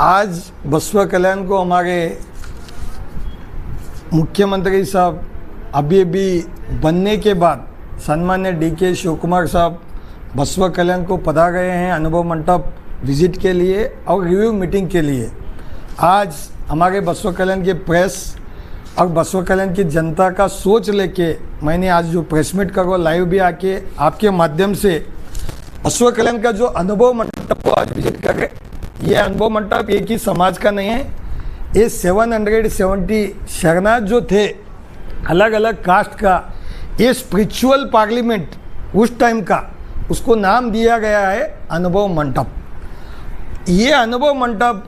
आज बसवा कल्याण को हमारे मुख्यमंत्री साहब अभी बनने के बाद सम्मान्य DK शिव कुमार साहब बसवा कल्याण को पधार गए हैं अनुभव मंडप विजिट के लिए और रिव्यू मीटिंग के लिए। आज हमारे बसवा कल्याण के प्रेस और बसवा कल्याण की जनता का सोच लेके मैंने आज जो प्रेस मीट करो लाइव भी आके आपके माध्यम से बसवा कल्याण का जो अनुभव मंडप को आज विजिट कर रहे। ये अनुभव मंडप एक ही समाज का नहीं है, ये 770 शरणार्थ जो थे अलग अलग कास्ट का, ये स्पिरिचुअल पार्लियामेंट उस टाइम का, उसको नाम दिया गया है अनुभव मंडप। ये अनुभव मंडप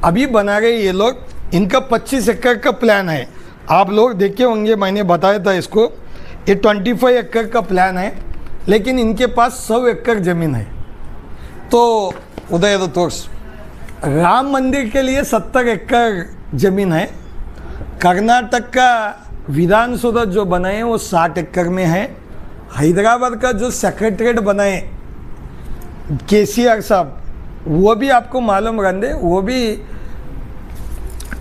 अभी बना रहे ये लोग, इनका 25 एकड़ का प्लान है। आप लोग देखे होंगे, मैंने बताया था इसको, ये 25 एकड़ का प्लान है, लेकिन इनके पास 100 एकड़ ज़मीन है। तो उदय तोर्स राम मंदिर के लिए 70 एकड़ ज़मीन है। कर्नाटक का विधानसभा जो बनाए वो 60 एकड़ में है। हैदराबाद का जो सेक्रेटरीट बनाए KCR साहब, वो भी आपको मालूम रंदे, वो भी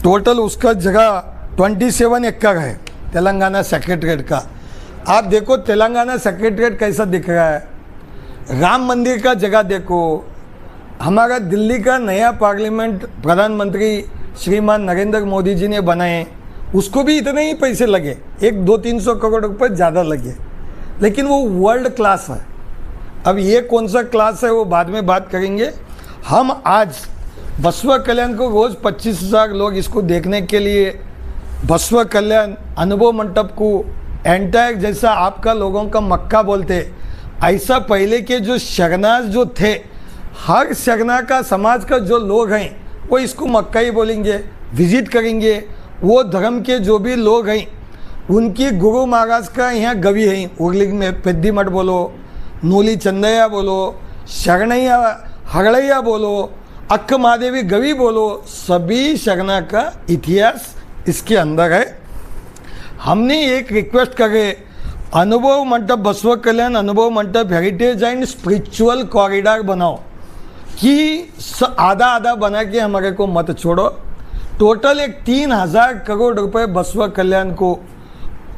टोटल उसका जगह 27 एकड़ है तेलंगाना सेक्रेटरीट का। आप देखो तेलंगाना सेक्रेटरीट कैसा दिख रहा है, राम मंदिर का जगह देखो। हमारा दिल्ली का नया पार्लियामेंट प्रधानमंत्री श्रीमान नरेंद्र मोदी जी ने बनाए, उसको भी इतने ही पैसे लगे, 100-200-300 करोड़ रुपए ज़्यादा लगे, लेकिन वो वर्ल्ड क्लास है। अब ये कौन सा क्लास है वो बाद में बात करेंगे। हम आज बसवा कल्याण को रोज़ 25,000 लोग इसको देखने के लिए बसवा कल्याण अनुभव मंडप को एंटायर जैसा आपका लोगों का मक्का बोलते, ऐसा पहले के जो शरणार्थ जो थे, हर शरणा का समाज का जो लोग हैं वो इसको मक्का ही बोलेंगे, विजिट करेंगे। वो धर्म के जो भी लोग हैं उनकी गुरु महाराज का यहाँ गवी है, उर्लिंग में पेद्दी मठ बोलो, नूली चंदया बोलो, शरणैया हरड़ैया बोलो, अक्क महादेवी गवी बोलो, सभी शरणा का इतिहास इसके अंदर है। हमने एक रिक्वेस्ट करे, अनुभव मंडप बसवा कल्याण अनुभव मंडप हेरिटेज एंड स्पिरिचुअल कॉरिडोर बनाओ कि आधा आधा बना के हमारे को मत छोड़ो। टोटल एक 3,000 करोड़ रुपए बसवा कल्याण को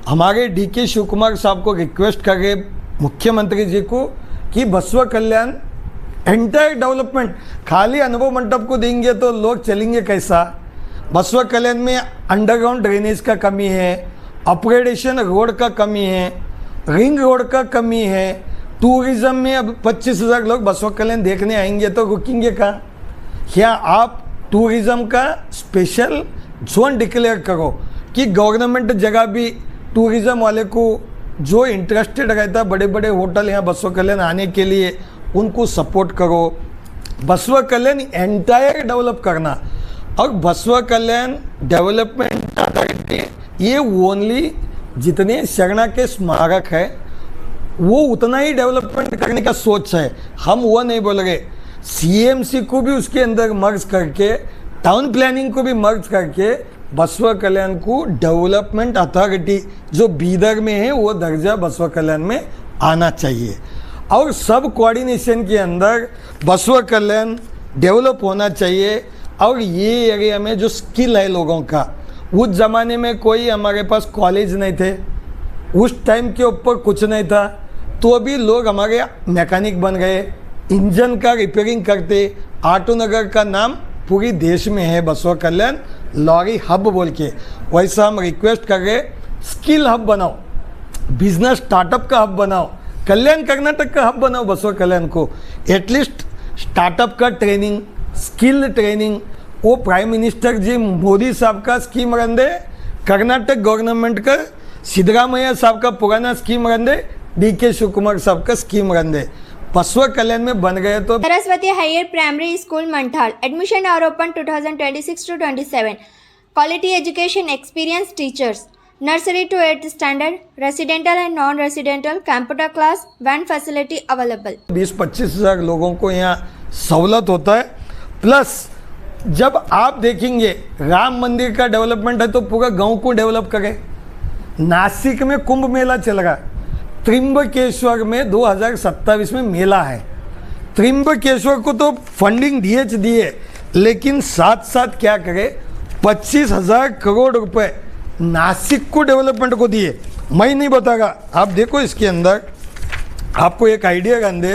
हमारे DK शिव कुमार साहब को रिक्वेस्ट करे मुख्यमंत्री जी को कि बसवा कल्याण एंटायर डेवलपमेंट, खाली अनुभव मंडप को देंगे तो लोग चलेंगे कैसा। बसवा कल्याण में अंडरग्राउंड ड्रेनेज का कमी है, अपग्रेडेशन रोड का कमी है, रिंग रोड का कमी है। टूरिज्म में अब 25,000 लोग बसवा कल्याण देखने आएंगे तो रुकेंगे कहाँ। क्या आप टूरिज्म का स्पेशल जोन डिक्लेयर करो कि गवर्नमेंट जगह भी टूरिज्म वाले को जो इंटरेस्टेड रहता है, बड़े बड़े होटल यहाँ बसवा कल्याण आने के लिए, उनको सपोर्ट करो। बसवा कल्याण एंटायर डेवलप करना, और बसवा कल्याण डेवलपमेंट अथॉरिटी ये ओनली जितने शरणा के स्मारक है वो उतना ही डेवलपमेंट करने का सोच है। हम वो नहीं बोल रहे, CMC को भी उसके अंदर मर्ज करके, टाउन प्लानिंग को भी मर्ज करके बसवा कल्याण को डेवलपमेंट अथॉरिटी जो बीदर में है वो दर्जा बसवा कल्याण में आना चाहिए। और सब कोऑर्डिनेशन के अंदर बसवा कल्याण डेवलप होना चाहिए। और ये एरिया में जो स्किल है लोगों का, उस ज़माने में कोई हमारे पास कॉलेज नहीं थे, उस टाइम के ऊपर कुछ नहीं था, तो अभी लोग हमारे मैकेनिक बन गए, इंजन का रिपेयरिंग करते। ऑटो नगर का नाम पूरी देश में है बसवा कल्याण लॉरी हब बोल के। वैसा हम रिक्वेस्ट कर रहे, स्किल हब बनाओ, बिजनेस स्टार्टअप का हब बनाओ, कल्याण कर्नाटक का हब बनाओ बसवा कल्याण को। एटलीस्ट स्टार्टअप का ट्रेनिंग, स्किल ट्रेनिंग, वो प्राइम मिनिस्टर जी मोदी साहब का स्कीम रंदे, कर्नाटक गवर्नमेंट का सिद्धरामैया साहब का पुराना स्कीम रंदे, DK शिव कुमार साहब का स्कीम रंदे, बसवा कल्याण में बन गए तो। Saraswati higher primary school Manthal, admission are open 2026 to 27. Quality education, experienced teachers, nursery to 8th standard, residential and non-residential, computer class, van facility available. 20-25,000 लोगों को यहाँ सहूलत होता है। प्लस जब आप देखेंगे राम मंदिर का डेवलपमेंट है तो पूरा गांव को डेवलप करें। नासिक में कुंभ मेला चल रहा है, त्रिंबकेश्वर में 2027 में मेला है। त्रिंबकेश्वर को तो फंडिंग दिए, लेकिन साथ साथ क्या करे, 25,000 करोड़ रुपए नासिक को डेवलपमेंट को दिए। मैं नहीं बताऊंगा, आप देखो इसके अंदर आपको एक आइडिया गंदे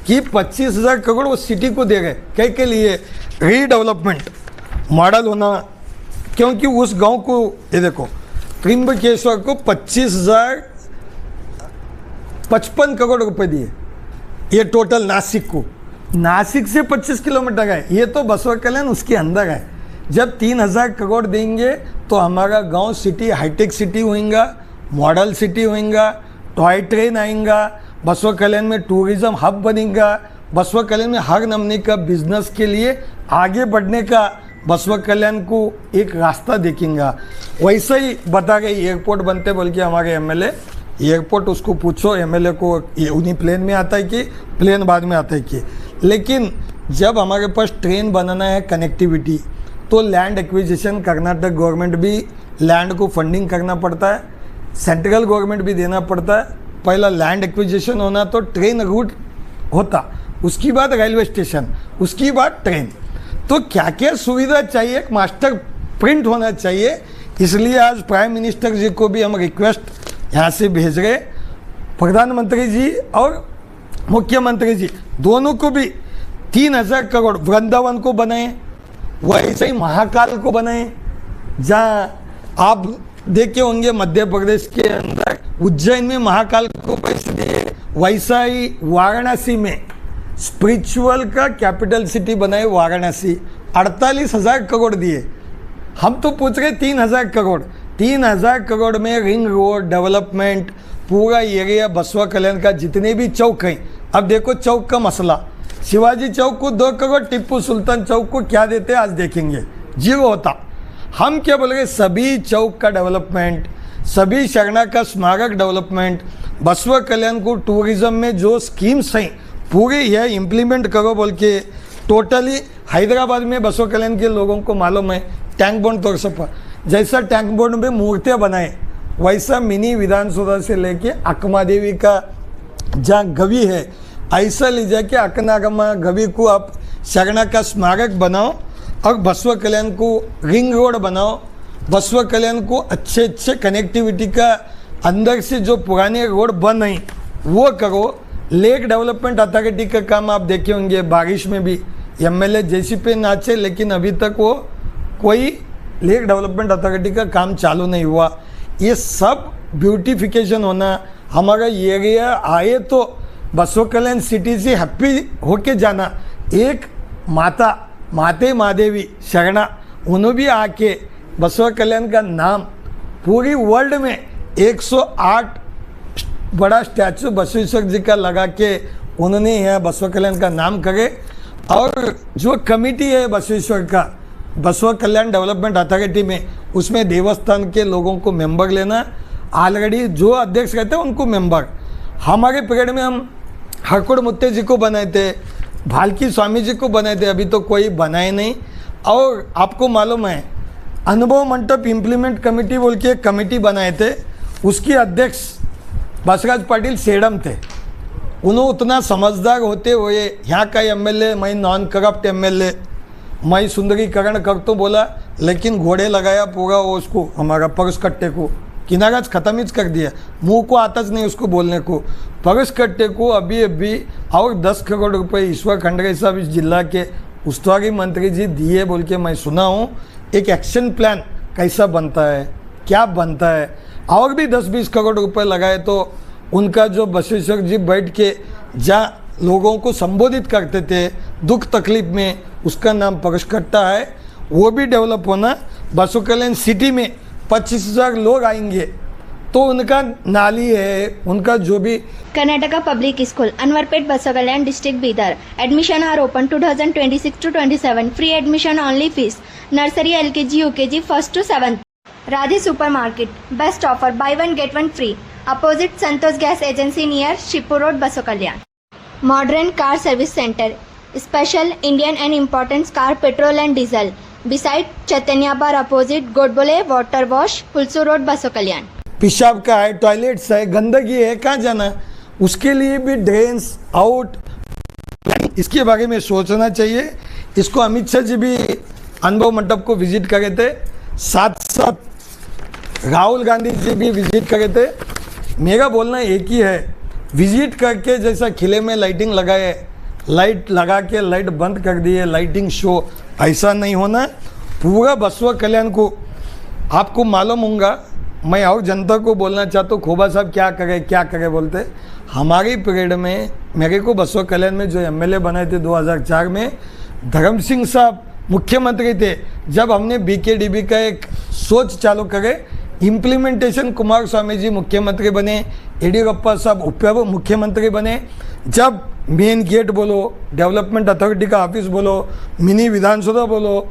कि 25,000 करोड़ वो सिटी को दे गए। क्या के लिए? रीडेवलपमेंट मॉडल होना, क्योंकि उस गांव को ये देखो त्रिंबकेश्वर को 55 करोड़ रुपए दिए, ये टोटल नासिक को। नासिक से 25 किलोमीटर है, ये तो बसवा कल्याण उसके अंदर है। जब 3,000 करोड़ देंगे तो हमारा गांव सिटी हाईटेक सिटी होएगा, मॉडल सिटी होएगा, टॉय ट्रेन आएगा, बसवा कल्याण में टूरिज्म हब बनेगा, बसवा कल्याण में हर नमूने का बिजनेस के लिए आगे बढ़ने का बसवा कल्याण को एक रास्ता देखेंगे। वैसे ही बता गए एयरपोर्ट बनते बोल के हमारे एमएलए, एयरपोर्ट उसको पूछो एमएलए को उन्हीं प्लेन में आता है कि प्लेन बाद में आता है कि। लेकिन जब हमारे पास ट्रेन बनाना है कनेक्टिविटी, तो लैंड एक्विजिशन कर्नाटक गवर्नमेंट भी लैंड को फंडिंग करना पड़ता है, सेंट्रल गवर्नमेंट भी देना पड़ता है। पहला लैंड एक्विजिशन होना तो ट्रेन रूट होता, उसकी बाद रेलवे स्टेशन, उसकी बाद ट्रेन। तो क्या क्या सुविधा चाहिए, एक मास्टर प्रिंट होना चाहिए। इसलिए आज प्राइम मिनिस्टर जी को भी हम रिक्वेस्ट यहाँ से भेज रहे, प्रधानमंत्री जी और मुख्यमंत्री जी दोनों को भी 3,000 करोड़ वृंदावन को बनाए, वैसे ही महाकाल को बनाए। जहाँ आप देखे होंगे मध्य प्रदेश के अंदर उज्जैन में महाकाल को पैसे दिए, वैसा ही वाराणसी में स्पिरिचुअल का कैपिटल सिटी बनाए वाराणसी, 48,000 करोड़ दिए। हम तो पूछ रहे 3,000 करोड़। 3,000 करोड़ में रिंग रोड डेवलपमेंट, पूरा एरिया बसवा कल्याण का जितने भी चौक हैं। अब देखो चौक का मसला, शिवाजी चौक को 2 करोड़, टिप्पू सुल्तान चौक को क्या देते आज देखेंगे, जीरो होता। हम क्या बोल रहे, सभी चौक का डेवलपमेंट, सभी शरणा का स्मारक डेवलपमेंट, बसवा कल्याण को टूरिज्म में जो स्कीम्स हैं पूरे यह इम्प्लीमेंट करो बोल के। टोटली हैदराबाद में बसवा कल्याण के लोगों को मालूम है टैंक बॉन्ड तौर पर, जैसा टैंक बॉन्ड में मूर्तियाँ बनाए वैसा मिनी विधानसौधा से लेके अक्मा देवी का जहाँ गवी है, ऐसा ले जाके अकनागमा गवी को आप शरणा का स्मारक बनाओ और बसवा कल्याण को रिंग रोड बनाओ। बसवा कल्याण को अच्छे अच्छे कनेक्टिविटी का अंदर से जो पुराने रोड बन हैं वो करो। लेक डेवलपमेंट अथॉरिटी का काम आप देखे होंगे, बारिश में भी एमएलए जैसी पे नाचे, लेकिन अभी तक वो कोई लेक डेवलपमेंट अथॉरिटी का काम चालू नहीं हुआ। ये सब ब्यूटिफिकेशन होना, हमारा एरिया आए तो बसवा कल्याण सिटी से हैप्पी होके जाना। एक माते महादेवी शरणा, उन्होंने भी आके बसवा कल्याण का नाम पूरी वर्ल्ड में 108 बड़ा स्टैचू बसवेश्वर जी का लगा के उन्होंने यहाँ बसवा कल्याण का नाम करे। और जो कमेटी है बसवेश्वर का बसवा कल्याण डेवलपमेंट अथॉरिटी में, उसमें देवस्थान के लोगों को मेंबर लेना। ऑलरेडी जो अध्यक्ष रहते हैं उनको मेंबर। हमारे पीरियड में हम हरकुड़ मुत्ते जी को बनाए थे, भालकी स्वामी जी को बनाए थे, अभी तो कोई बनाए नहीं। और आपको मालूम है अनुभव मंडप इम्प्लीमेंट कमेटी बोल के एक कमेटी बनाए थे, उसकी अध्यक्ष बसराज पाटिल सेडम थे। उन्होंने उतना समझदार होते हुए यहाँ का एमएलए, मैं नॉन करप्ट एमएलए, मैं सुंदरीकरण कर तो बोला, लेकिन घोड़े लगाया पूरा वो उसको हमारा परस कट्टे को किनाराज ख़त्म ही कर दिया, मुंह को आता नहीं उसको बोलने को। परस कट्टे को अभी और 10 करोड़ रुपए ईश्वर खंडरे साहब इस जिला के उस्तुवारी मंत्री जी दिए बोल के मैं सुना हूँ। एक एक्शन प्लान कैसा बनता है, क्या बनता है, और भी 10-20 करोड़ रुपए लगाए तो उनका जो बसवेश्वर जी बैठ के जहाँ लोगों को संबोधित करते थे दुख तकलीफ में, उसका नाम परसकट्टा है, वो भी डेवलप होना। बसवा कल्याण सिटी में 25,000 लोग आएंगे तो उनका नाली है, उनका जो भी। Karnataka public school, Anwarpet, Basavakalyan, district Bidar. Admission are open 2026 to 27. Free admission only fees. Nursery, LKG, UKG, 1st to 7th. Radhe Supermarket, best offer, buy one get one free. Opposite Santosh Gas Agency near Shipur Road, Baswa Kalyan. Modern Car Service Center, special Indian and imported car petrol and diesel. Beside Chaitanya Bar opposite Godbole Water Wash, Hulsu Road, Baswa Kalyan. पेशाब का है, toilets है, गंदगी है, कहाँ जाना, उसके लिए भी ड्रेन्स आउट, इसके बारे में सोचना चाहिए। इसको अमित शाह जी भी अनुभव मंडप को विजिट करे थे, साथ साथ राहुल गांधी जी भी विजिट करे थे। मेरा बोलना एक ही है, विजिट करके जैसा किले में लाइटिंग लगाए, लाइट लगा के लाइट बंद कर दिए, लाइटिंग शो, ऐसा नहीं होना। पूरा बसवा कल्याण को आपको मालूम होगा, मैं और जनता को बोलना चाहता हूँ, खोबा साहब क्या करे बोलते। हमारी पीरियड में मेरे को बसवा कल्याण में जो एमएलए बनाए थे 2004 में, धर्म सिंह साहब मुख्यमंत्री थे। जब हमने बीकेडीबी का एक सोच चालू करे, इम्प्लीमेंटेशन कुमार स्वामी जी मुख्यमंत्री बने, येडियुरप्पा साहब उप मुख्यमंत्री बने। जब मेन गेट बोलो, डेवलपमेंट अथॉरिटी का ऑफिस बोलो, मिनी विधानसभा बोलो,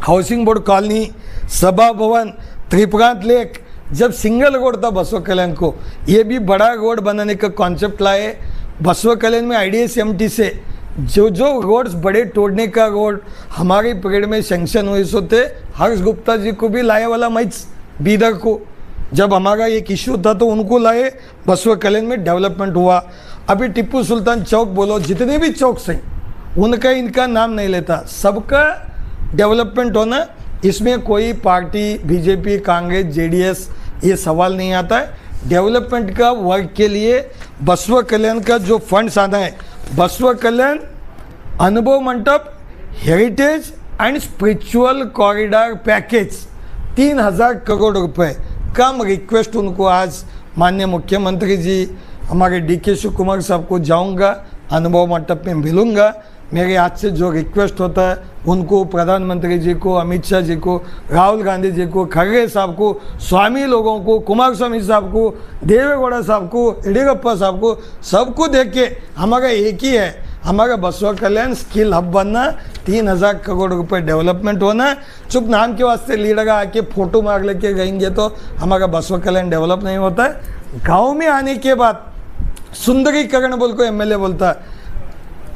हाउसिंग बोर्ड कॉलोनी, सभा भवन, त्रिपुरांत लेक, जब सिंगल रोड था बसवा कल्याण को, ये भी बड़ा रोड बनाने का कॉन्सेप्ट लाए। बसवा कल्याण में IDSMT से जो रोड्स बड़े तोड़ने का रोड हमारे पीरियड में सेंक्शन हुए सो थे। हर्ष गुप्ता जी को भी लाए वाला मैच बीदर को, जब हमारा एक इशू था तो उनको लाए, बसवा कल्याण में डेवलपमेंट हुआ। अभी टिप्पू सुल्तान चौक बोलो, जितने भी चौक हैं उनका इनका नाम नहीं लेता, सबका डेवलपमेंट होना, इसमें कोई पार्टी बीजेपी कांग्रेस JDS ये सवाल नहीं आता है। डेवलपमेंट का वर्क के लिए बसवा कल्याण का जो फंड्स आना है, बसवा कल्याण अनुभव मंडप heritage and spiritual corridor package 3000 crore रुपए का मैं रिक्वेस्ट उनको आज माननीय मुख्यमंत्री जी हमारे DK शिव कुमार साहब को जाऊंगा, अनुभव मंडप में मिलूंगा। मेरे आज से जो रिक्वेस्ट होता है उनको प्रधानमंत्री जी को, अमित शाह जी को, राहुल गांधी जी को, खड़गे साहब को, स्वामी लोगों को, कुमार स्वामी साहब को, देवेगौड़ा साहब को, येडियुरप्पा साहब को, सबको देख के हमारा एक ही है, हमारा बसवा कल्याण स्किल हब बनना, 3000 करोड़ रुपए डेवलपमेंट होना। चुप नाम के वास्ते लीडर आके फोटो मार लेके गएंगे तो हमारा बसवा कल्याण डेवलप नहीं होता है। गाँव में आने के बाद सुंदरीकरण बोल को MLA बोलता है,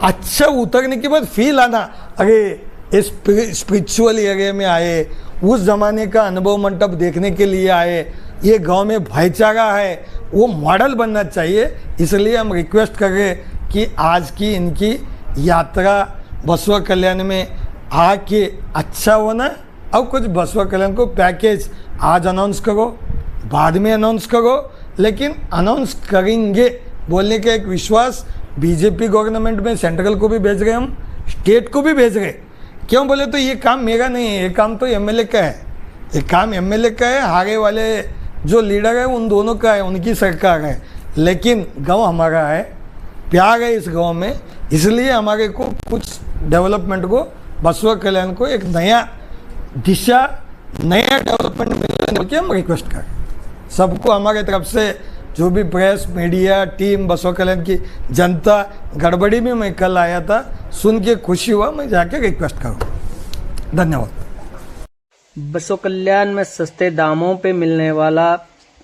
अच्छा उतरने के बाद फील आना, अरे स्पिरिचुअल एरिया में आए, उस ज़माने का अनुभव मंडप देखने के लिए आए, ये गांव में भाईचारा है, वो मॉडल बनना चाहिए। इसलिए हम रिक्वेस्ट कर रहे कि आज की इनकी यात्रा बसवा कल्याण में आके अच्छा होना। अब कुछ बसवा कल्याण को पैकेज आज अनाउंस करो, बाद में अनाउंस करो, लेकिन अनाउंस करेंगे बोलने का एक विश्वास बीजेपी गवर्नमेंट में सेंट्रल को भी भेज रहे, हम स्टेट को भी भेज रहे। क्यों बोले तो ये काम मेरा नहीं है, ये काम तो MLA का है, ये काम MLA का है, हारे वाले जो लीडर है उन दोनों का है, उनकी सरकार है, लेकिन गांव हमारा है, प्यार है इस गांव में। इसलिए हमारे को कुछ डेवलपमेंट को, बसवा कल्याण को एक नया दिशा, नया डेवलपमेंट मिलने के हम रिक्वेस्ट करें सबको। हमारे तरफ से जो भी प्रेस मीडिया टीम, बसवा कल्याण की जनता, गड़बड़ी में मैं कल आया था, सुन के खुशी हुआ, मैं जाके रिक्वेस्ट करूँ। धन्यवाद। बसवा कल्याण में सस्ते दामों पे मिलने वाला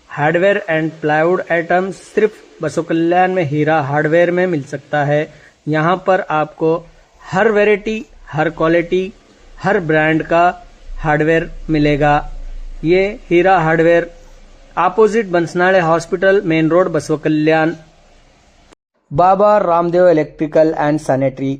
हार्डवेयर एंड प्लाईवुड आइटम सिर्फ बसवा कल्याण में हीरा हार्डवेयर में मिल सकता है। यहाँ पर आपको हर वैरायटी, हर क्वालिटी, हर ब्रांड का हार्डवेयर मिलेगा। ये Heera hardware opposite Bansanade hospital, main road, Basavakalyan. Baba Ramdev electrical and sanitary,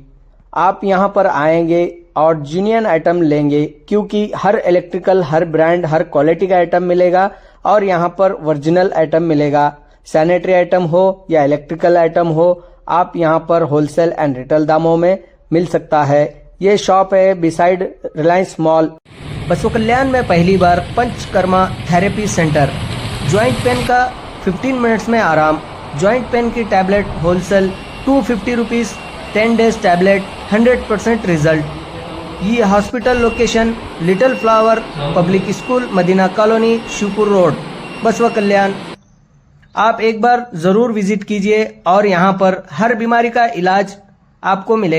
आप यहाँ पर आएंगे और जेन्युइन आइटम लेंगे, क्योंकि हर इलेक्ट्रिकल, हर ब्रांड, हर क्वालिटी का आइटम मिलेगा और यहाँ पर ओरिजिनल आइटम मिलेगा। सैनिटरी आइटम हो या इलेक्ट्रिकल आइटम हो, आप यहाँ पर होलसेल एंड रिटेल दामों में मिल सकता है। ये शॉप है बिसाइड रिलायंस मॉल, बसवा कल्याण में पहली बार Panchakarma therapy centre. Joint pain का 15 मिनट्स में आराम, जॉइंट पेन की tablet wholesale 250 rupees, 10 days tablet, 100% result. ये hospital location little flower public school, Madina colony, Shivpur road, Basavakalyan. आप एक बार ज़रूर विजिट कीजिए और यहाँ पर हर बीमारी का इलाज आपको मिलेगा।